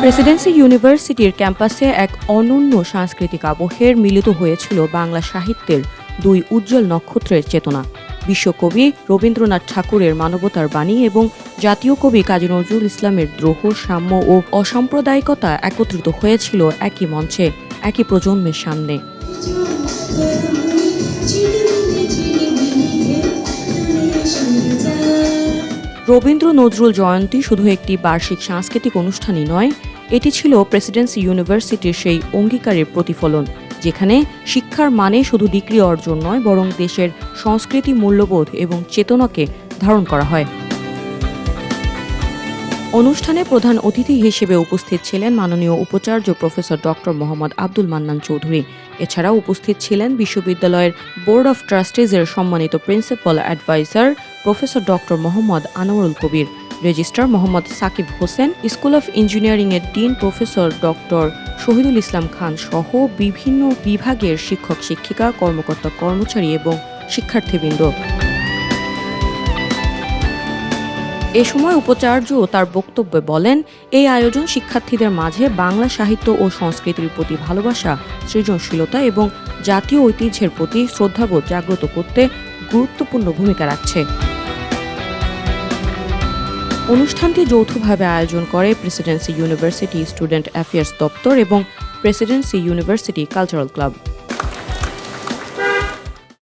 Presidency ইউনিভার্সিটির ক্যাম্পাসে এক অনন্য সাংস্কৃতিক আবহের মিলিত হয়েছিল বাংলা সাহিত্যের দুই উজ্জ্বল নক্ষত্রের চেতনা। বিশ্বকবি রবীন্দ্রনাথ ঠাকুরের মানবতার বাণী এবং জাতীয় কবি কাজী নজরুল ইসলামের দ্রোহ, সাম্য ও অসাম্প্রদায়িকতা একত্রিত হয়েছিল একই মঞ্চে, একই প্রজন্মের সামনে। রবীন্দ্র নজরুল জয়ন্তী শুধু একটি বার্ষিক সাংস্কৃতিক অনুষ্ঠানই নয়, এটি ছিল প্রেসিডেন্সি ইউনিভার্সিটির সেই অঙ্গীকারের প্রতিফলন, যেখানে শিক্ষার মানে শুধু ডিগ্রি অর্জন নয়, বরং দেশের সংস্কৃতি, মূল্যবোধ এবং চেতনাকে ধারণ করা হয়। অনুষ্ঠানে প্রধান অতিথি হিসেবে উপস্থিত ছিলেন মাননীয় উপাচার্য প্রফেসর ডক্টর মোহাম্মদ আব্দুল মান্নান চৌধুরী। এছাড়াও উপস্থিত ছিলেন বিশ্ববিদ্যালয়ের বোর্ড অফ ট্রাস্টিজের সম্মানিত principal adviser professor doctor Mohammad Anwarul Kabir, registrar Mohammad Sakib Hossain, school of ইঞ্জিনিয়ারিং-এর dean professor doctor Shahidul Islam Khan সহ বিভিন্ন বিভাগের শিক্ষক, শিক্ষিকা, কর্মকর্তা, কর্মচারী এবং শিক্ষার্থীবৃন্দ। এ সময় উপাচার্য তার বক্তব্যে বলেন, এই আয়োজন শিক্ষার্থীদের মাঝে বাংলা সাহিত্য ও সংস্কৃতির প্রতি ভালোবাসা, সৃজনশীলতা এবং জাতীয় ঐতিহ্যের প্রতি শ্রদ্ধাবোধ জাগ্রত করতে গুরুত্বপূর্ণ ভূমিকা রাখছে। অনুষ্ঠানটি যৌথভাবে আয়োজন করে প্রেসিডেন্সি ইউনিভার্সিটি স্টুডেন্ট অ্যাফেয়ার্স দপ্তর এবং প্রেসিডেন্সি ইউনিভার্সিটি কালচারাল ক্লাব।